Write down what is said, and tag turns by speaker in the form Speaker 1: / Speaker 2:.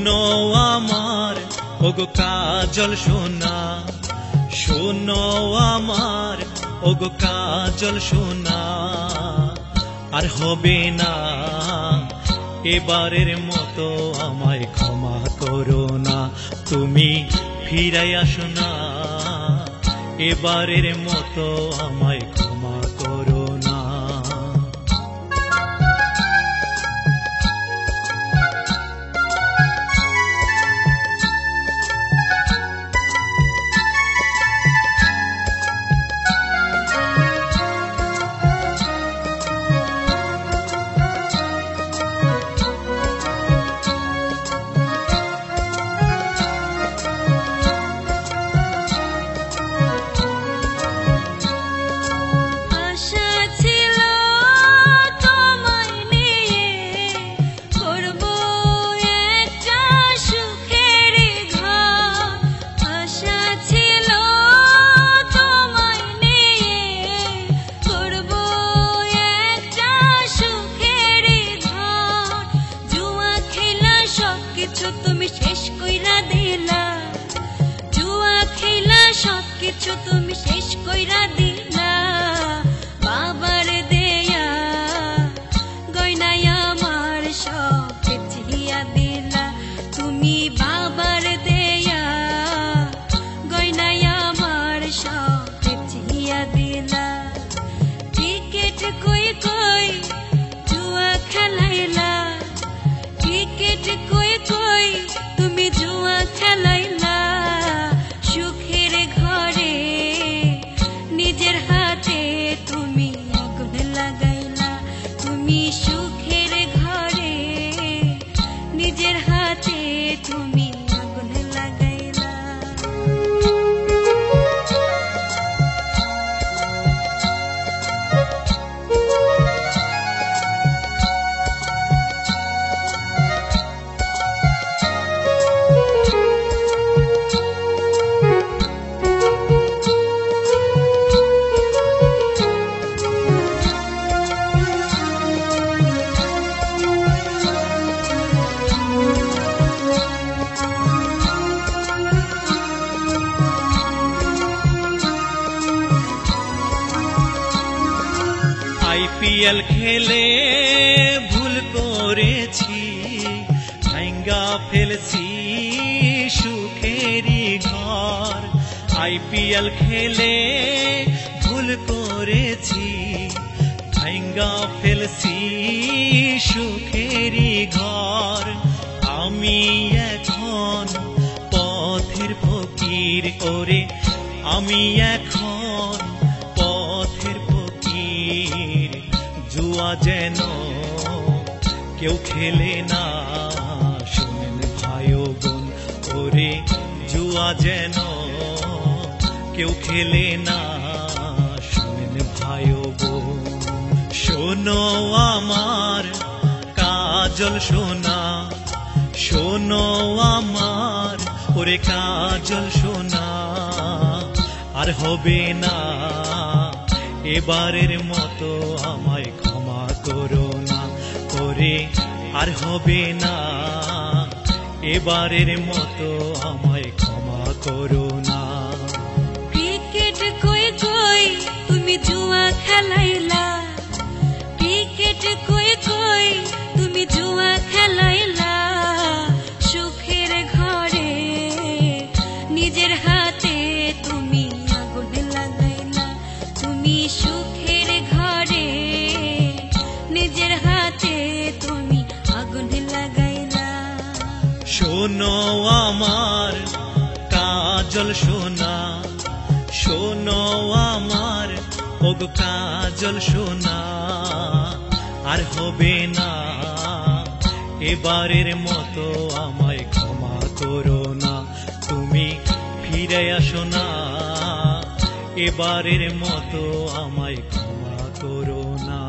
Speaker 1: শোনো আমার ওগো কাজল সোনা, শোনো আমার ওগো কাজল সোনা, আর হবে না এবারের মতো আমায় ক্ষমা করো না, তুমি ফিরে আসো না এবারের মতো আমায় ক্ষমা করো না।
Speaker 2: তুমি শেষ কইরা দিলা, জুয়া খেলা সব কিছু তুমি শেষ কইরা দিলা, বাবার দেয়া গয়নাই আমার সব বেচিয়া দিলা, তুমি বাবার দেয়া গয়নাই আমার সব বেচিয়া দিলা। টিকেট কই কই জুয়া খেলাইলা, টিকেট কই কই তুমি জুয়া খেলাইলা, সুখের ঘরে নিজের হাতে তুমি আগুন লাগাইলা, তুমি সুখের ঘরে নিজের হাতে তুমি আগুন লাগাইলা।
Speaker 1: আইপিএল খেলে ভুল করেছি, ভাঙ্গা ফেলছি সুখেরই ঘর। আইপিএল খেলে ভুল করেছি, ভাঙ্গা ফেলছি সুখেরই ঘর। আমি এখন পথের ফকির করে, আমি এখন পথের ফকির। জুয়া যেন কেউ খেলে না, শোনেন ভাই ও বোন ওরে, জুয়া যেন কেউ খেলে না, শোনেন ভাই ও বোন। শোনো আমার কাজল সোনা, শোনো আমার ওরে কাজল সোনা, আর হবে না এবারের মতো আমায় ক্ষমা করো না ওরে, আর হবে না এবারের মতো আমায় ক্ষমা করো না।
Speaker 2: ক্রিকেট কই কই তুমি জুয়া খেলাইলা, ক্রিকেট কই কই তুমি জুয়া খেলাইলা, সুখের ঘরে নিজের হাতে তুমি আগুন লাগাইলা, তুমি সুখের ঘরে নিজের হাতে তুমি আগুন লাগাইলা।
Speaker 1: শোনো আমার কাজল সোনা, শোনো আমার ওগো কাজল সোনা, আর হবে না এবারের মতো আমায় ক্ষমা করো না, তুমি ফিরে আসো না এবারের মতো আমায় ক্ষমা করো না।